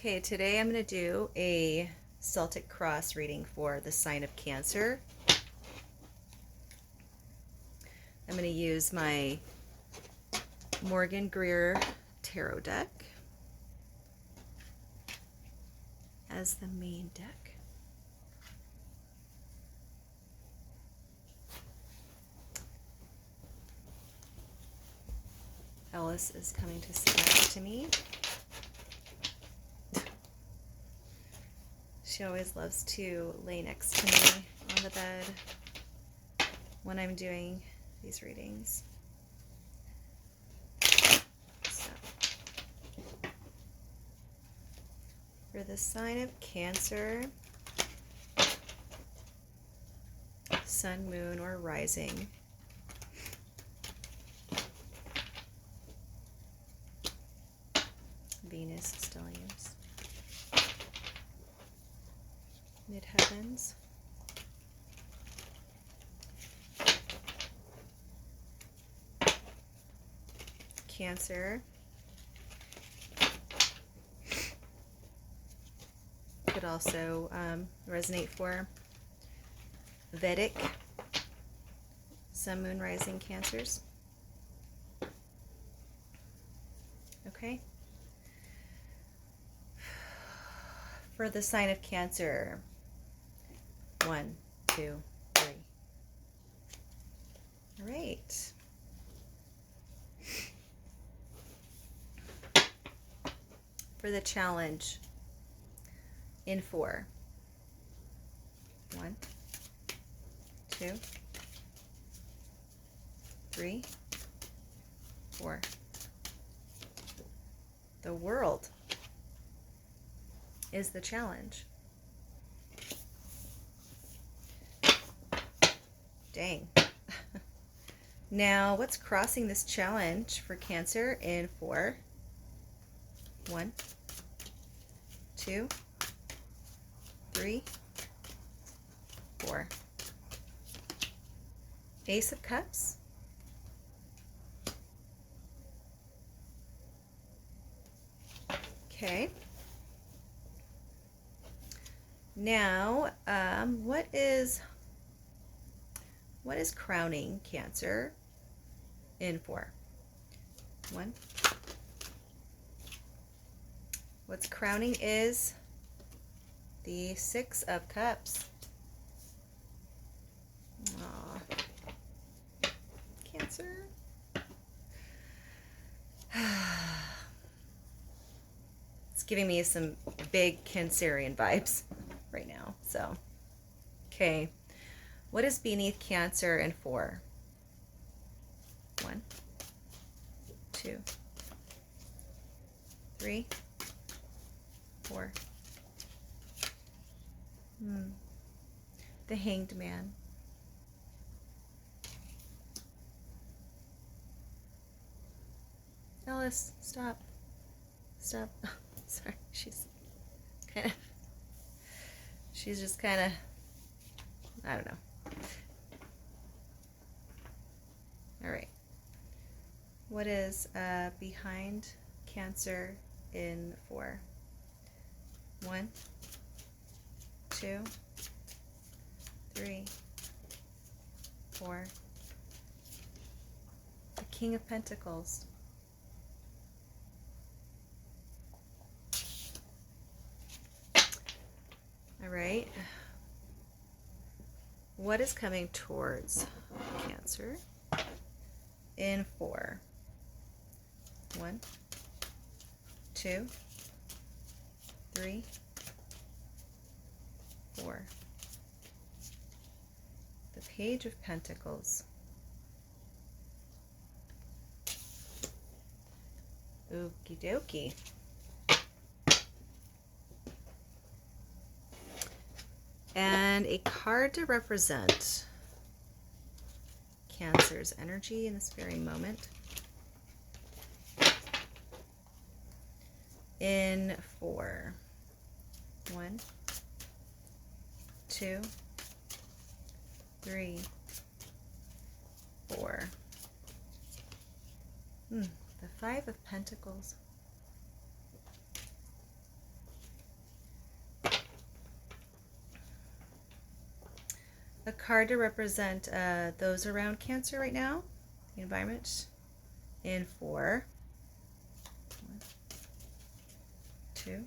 Okay, today I'm going to do a Celtic Cross reading for the sign of Cancer. I'm going to use my Morgan Greer tarot deck as the main deck. Ellis is coming to sit next to me. She always loves to lay next to me on the bed when I'm doing these readings. So, for the sign of Cancer, sun, moon, or rising, Venus, stelliums, midheavens, Cancer could also resonate for Vedic sun, moon, rising Cancers. Okay. For the sign of Cancer, 1, 2, 3. All right. For the challenge, in 4. 1, 2, 3, 4. The world is the challenge. Dang. Now, what's crossing this challenge for Cancer in 4? 1, 2, 3, 4. Ace of Cups. Okay. Now, what is crowning Cancer in 4? 1. What's crowning is the 6 of Cups. Aw. Cancer. It's giving me some big Cancerian vibes right now. So, okay. What is beneath Cancer in 4? 1, 2, 3, 4. The Hanged Man. Ellis, stop. Stop. Sorry, she's just kind of, I don't know. All right. What is behind Cancer in 4? 1, 2, 3, 4. The King of Pentacles. All right. What is coming towards Cancer in 4? 1, 2, 3, 4. The Page of Pentacles. Okie dokie. And a card to represent Cancer's energy in this very moment. In 4. 1, 2, 3, 4. The 5 of Pentacles. a card to represent those around Cancer right now, the environment, in 4. 1, 2,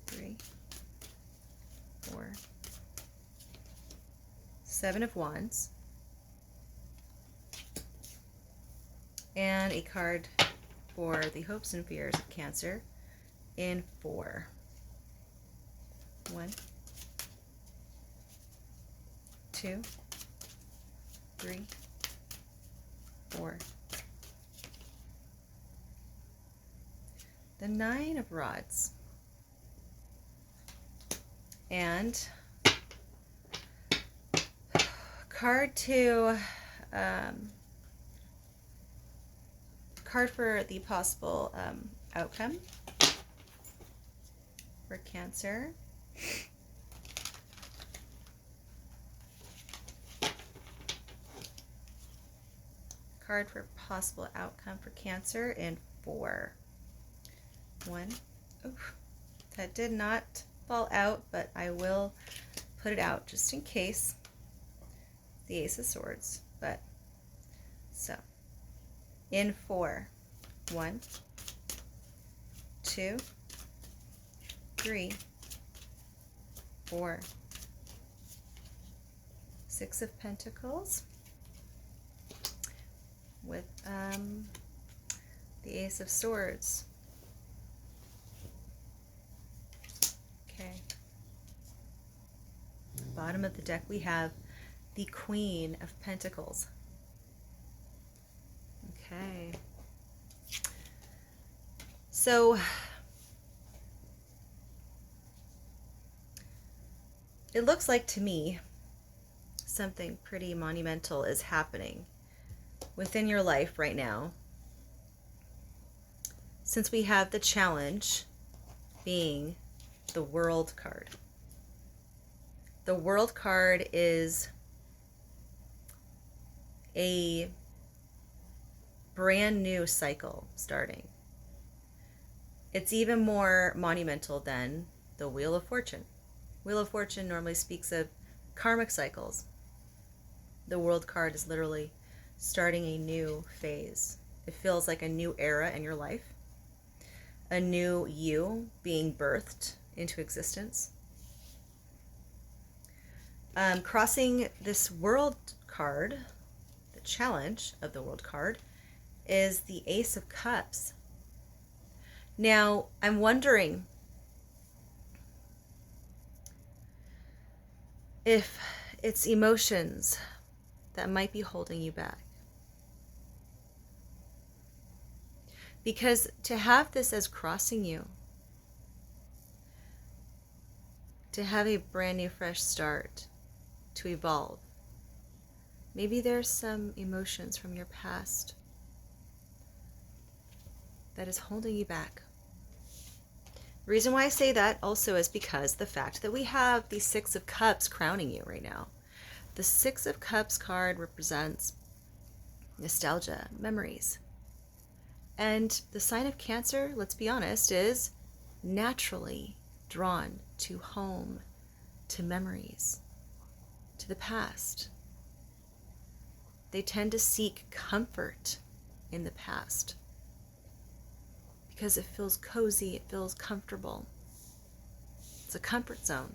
3, 4. 7 of Wands. And a card for the hopes and fears of Cancer in 4. 1, 2, 3, 4. The 9 of Rods. And card to card for the possible outcome for Cancer. Card for possible outcome for Cancer in 4. 1. Oof, that did not fall out, but I will put it out just in case. The Ace of Swords. But so in 4. 1, 2, 3, 4. 6 of Pentacles with the Ace of Swords. Okay. Bottom of the deck we have the Queen of Pentacles. Okay. So it looks like to me something pretty monumental is happening within your life right now, since we have the challenge being the World card. The World card is a brand new cycle starting. It's even more monumental than the Wheel of Fortune. Wheel of Fortune normally speaks of karmic cycles. The World card is literally starting a new phase. It feels like a new era in your life, a new you being birthed into existence. Crossing this World card, the challenge of the World card, is the Ace of Cups. Now, I'm wondering if it's emotions that might be holding you back. Because to have this as crossing you, to have a brand new fresh start, to evolve, maybe there's some emotions from your past that is holding you back. The reason why I say that also is because the fact that we have the 6 of Cups crowning you right now. The 6 of Cups card represents nostalgia, memories. And the sign of Cancer, let's be honest, is naturally drawn to home, to memories, to the past. They tend to seek comfort in the past because it feels cozy, it feels comfortable. It's a comfort zone.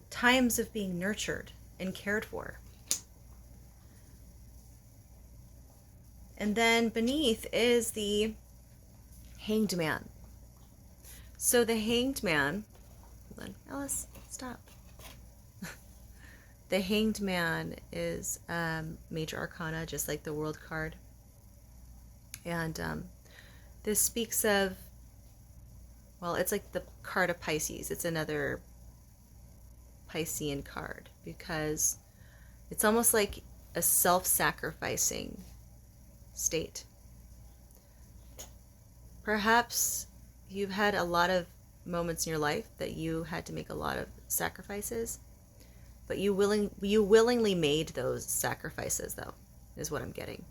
Times of being nurtured and cared for. And then beneath is the Hanged Man. So the Hanged Man, hold on, Alice, stop. The Hanged Man is major arcana, just like the World card. And this speaks of, well, it's like the card of Pisces. It's another Piscean card because it's almost like a self-sacrificing state. Perhaps you've had a lot of moments in your life that you had to make a lot of sacrifices, but you willingly made those sacrifices, though, is what I'm getting.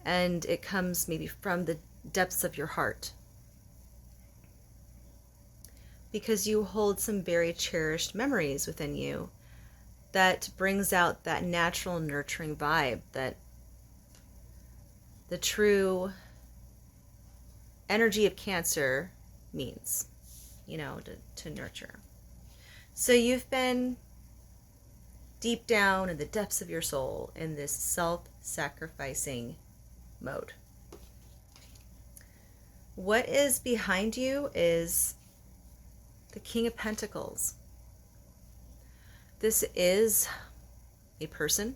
And it comes maybe from the depths of your heart. because you hold some very cherished memories within you that brings out that natural nurturing vibe that the true energy of Cancer means, to nurture. So you've been deep down in the depths of your soul in this self-sacrificing mode. What is behind you is the King of Pentacles. This is a person.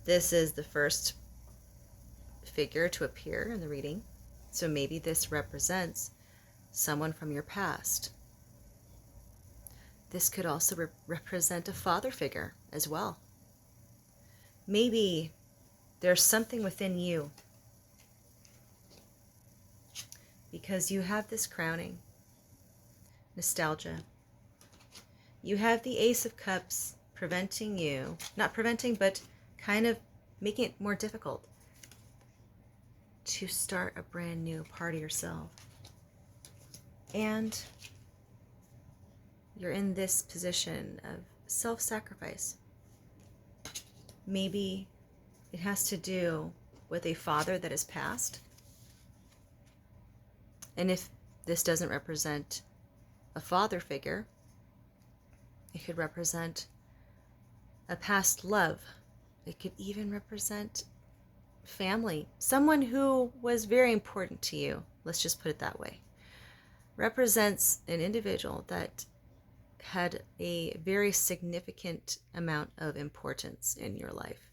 This is the first figure to appear in the reading. So maybe this represents someone from your past. This could also represent a father figure as well. Maybe there's something within you, because you have this crowning, nostalgia. You have the Ace of Cups preventing you, not preventing, but kind of making it more difficult to start a brand new part of yourself. And you're in this position of self-sacrifice. Maybe it has to do with a father that has passed. And if this doesn't represent a father figure, it could represent a past love. It could even represent family, someone who was very important to you. Let's just put it that way. Represents an individual that had a very significant amount of importance in your life.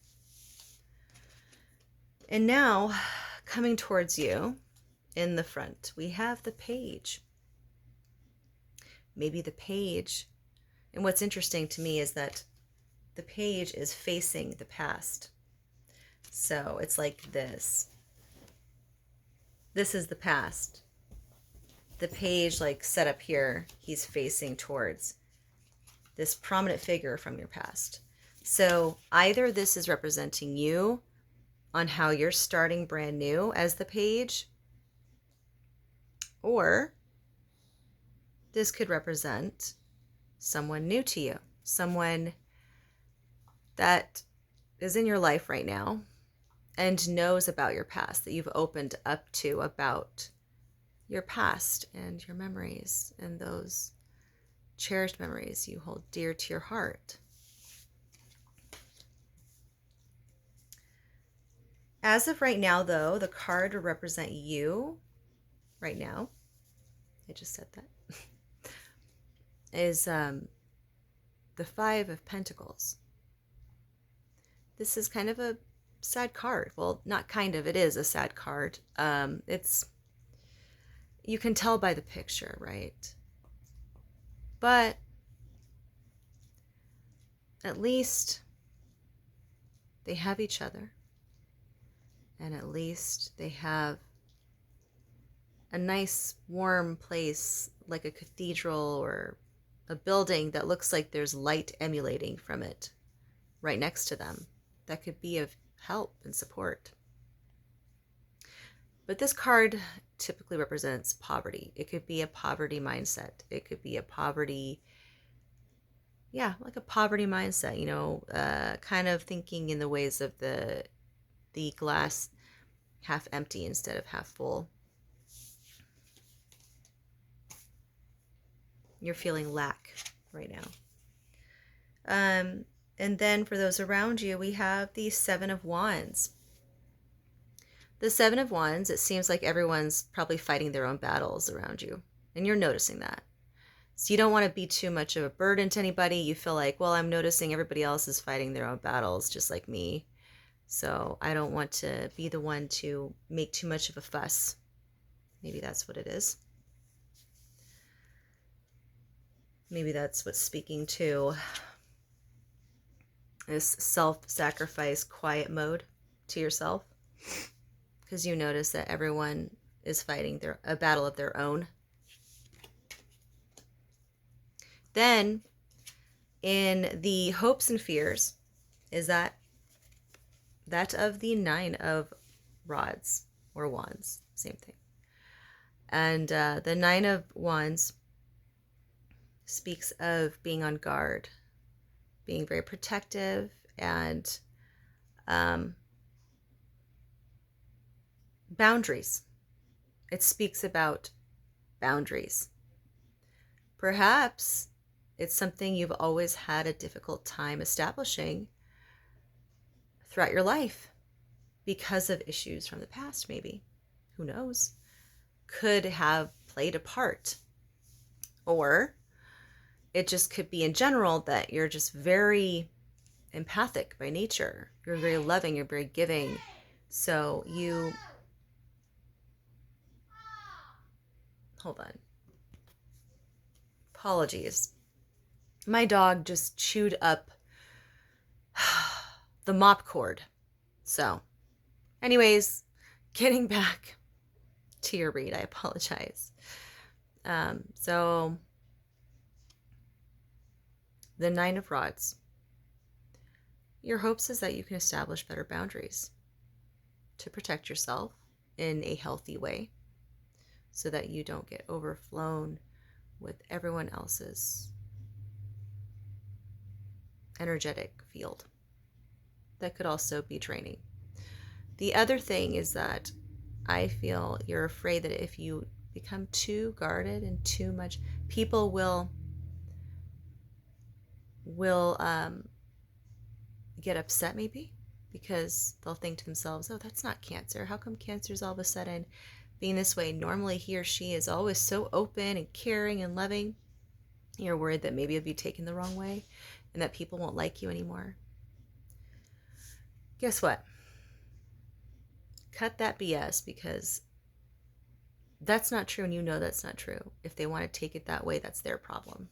And now, coming towards you in the front, we have the Page. Maybe the Page, and what's interesting to me is that the Page is facing the past. So it's like this. This is the past. The Page, like set up here, he's facing towards this prominent figure from your past. So either this is representing you on how you're starting brand new as the Page, or this could represent someone new to you, someone that is in your life right now and knows about your past, that you've opened up to about your past and your memories and those cherished memories you hold dear to your heart. As of right now, though, the card to represent you right now, I just said that, is the Five of Pentacles. This is kind of a sad card. Well, not kind of, it is a sad card. You can tell by the picture, right? But at least they have each other. And at least they have a nice warm place like a cathedral or a building that looks like there's light emanating from it right next to them. That could be of help and support. But this card typically represents poverty. It could be a poverty mindset. It could be a poverty, like a poverty mindset, kind of thinking in the ways of the glass half empty instead of half full. You're feeling lack right now. And then for those around you, we have the Seven of Wands. The Seven of Wands, it seems like everyone's probably fighting their own battles around you. And you're noticing that. So you don't want to be too much of a burden to anybody. You feel like, well, I'm noticing everybody else is fighting their own battles just like me. So I don't want to be the one to make too much of a fuss. Maybe that's what it is. Maybe that's what's speaking to this self-sacrifice quiet mode to yourself. Because you notice that everyone is fighting a battle of their own. Then, in the hopes and fears, is that of the Nine of Rods or Wands, same thing. And the Nine of Wands speaks of being on guard, being very protective, and boundaries. It speaks about boundaries. Perhaps it's something you've always had a difficult time establishing throughout your life because of issues from the past, maybe. Who knows? Could have played a part. Or it just could be in general that you're just very empathic by nature. You're very loving, you're very giving. So you... Hold on. Apologies. My dog just chewed up the mop cord. So, anyways, getting back to your read, I apologize. So, the Nine of Rods. Your hopes is that you can establish better boundaries to protect yourself in a healthy way so that you don't get overflown with everyone else's energetic field. That could also be draining. The other thing is that I feel you're afraid that if you become too guarded and too much, people will get upset maybe, because they'll think to themselves, oh, that's not Cancer. How come Cancer's all of a sudden being this way? Normally he or she is always so open and caring and loving. You're worried that maybe you'll be taken the wrong way and that people won't like you anymore. Guess what? Cut that BS, because that's not true, and you know that's not true. If they want to take it that way, that's their problem.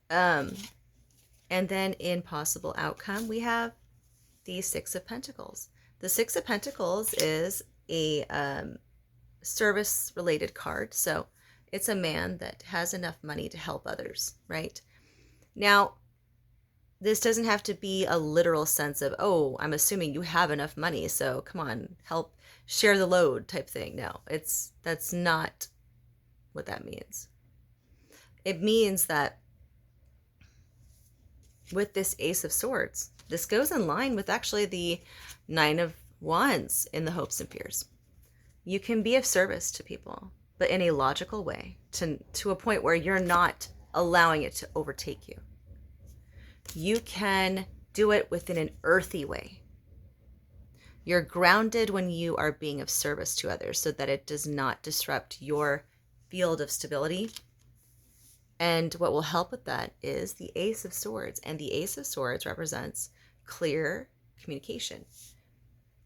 And then in possible outcome, we have the Six of Pentacles. The Six of Pentacles is a service-related card. So it's a man that has enough money to help others, right? Now, this doesn't have to be a literal sense of, oh, I'm assuming you have enough money, so come on, help share the load type thing. No, that's not what that means. It means that with this Ace of Swords, this goes in line with actually the Nine of Wands in the hopes and fears. You can be of service to people, but in a logical way, to a point where you're not allowing it to overtake you. You can do it within an earthy way. You're grounded when you are being of service to others so that it does not disrupt your field of stability. And what will help with that is the Ace of Swords. And the Ace of Swords represents clear communication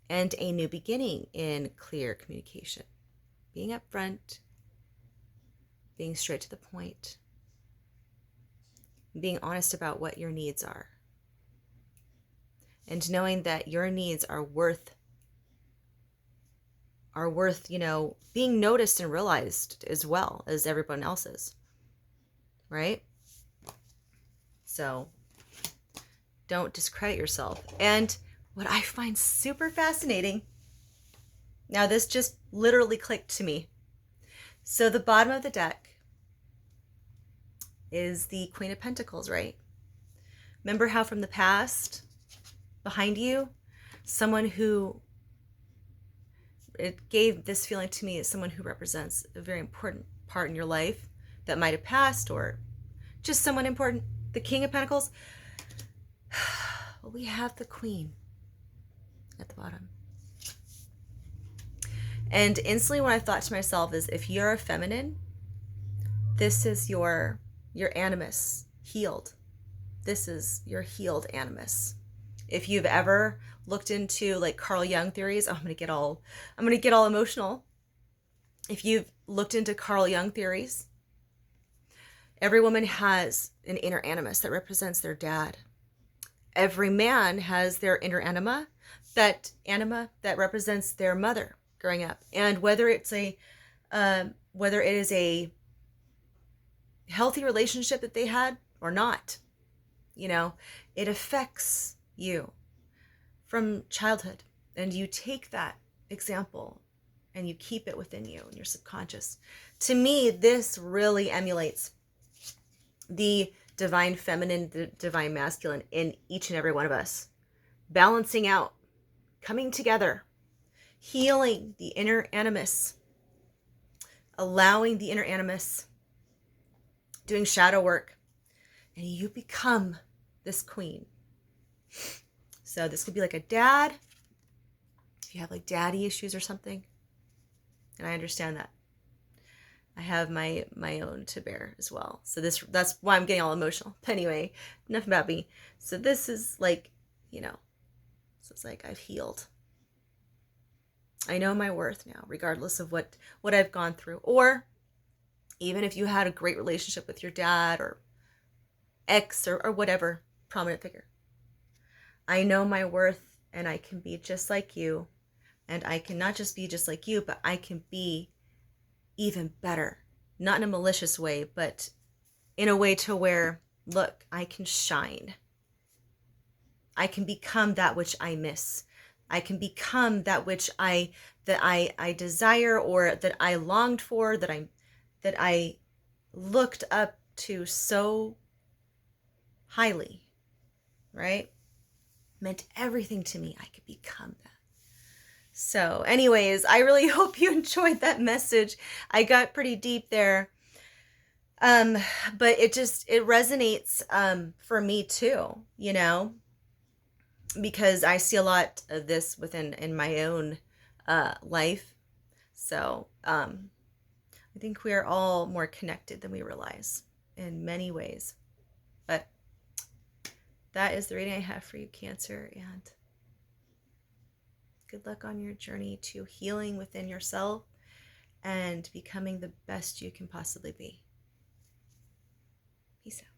and a new beginning in clear communication. Being upfront, being straight to the point, being honest about what your needs are, and knowing that your needs are worth, being noticed and realized as well as everyone else's, right? So don't discredit yourself. And what I find super fascinating, now this just literally clicked to me. So the bottom of the deck is the Queen of Pentacles, right? Remember how from the past, behind you, someone who, it gave this feeling to me as someone who represents a very important part in your life that might have passed, or just someone important. The King of Pentacles. Well, we have the Queen at the bottom. And instantly what I thought to myself is, if you're a feminine, this is your animus healed. This is your healed animus. If you've ever looked into like Carl Jung theories, I'm gonna get all emotional. If you've looked into Carl Jung theories, every woman has an inner animus that represents their dad. Every man has their inner anima that represents their mother growing up. And whether it is a healthy relationship that they had or not, it affects you from childhood. And you take that example and you keep it within you in your subconscious. To me, this really emulates the divine feminine, the divine masculine in each and every one of us, balancing out, coming together, healing the inner animus, allowing the inner animus, doing shadow work, and you become this queen. So this could be like a dad, if you have like daddy issues or something, and I understand that. I have my own to bear as well. So that's why I'm getting all emotional. But anyway, enough about me. So this is like, so it's like I've healed. I know my worth now, regardless of what I've gone through. Or even if you had a great relationship with your dad or ex or whatever prominent figure. I know my worth, and I can be just like you. And I can not just be just like you, but I can be even better. Not in a malicious way, but in a way to where, look, I can shine. I can become that which I miss. I can become that which I desire, or that I longed for, that I looked up to so highly, right? Meant everything to me. I could become that. So anyways, I really hope you enjoyed that message. I got pretty deep there. But it resonates for me too, because I see a lot of this in my own life. So I think we are all more connected than we realize in many ways. But that is the reading I have for you, Cancer, and good luck on your journey to healing within yourself and becoming the best you can possibly be. Peace out.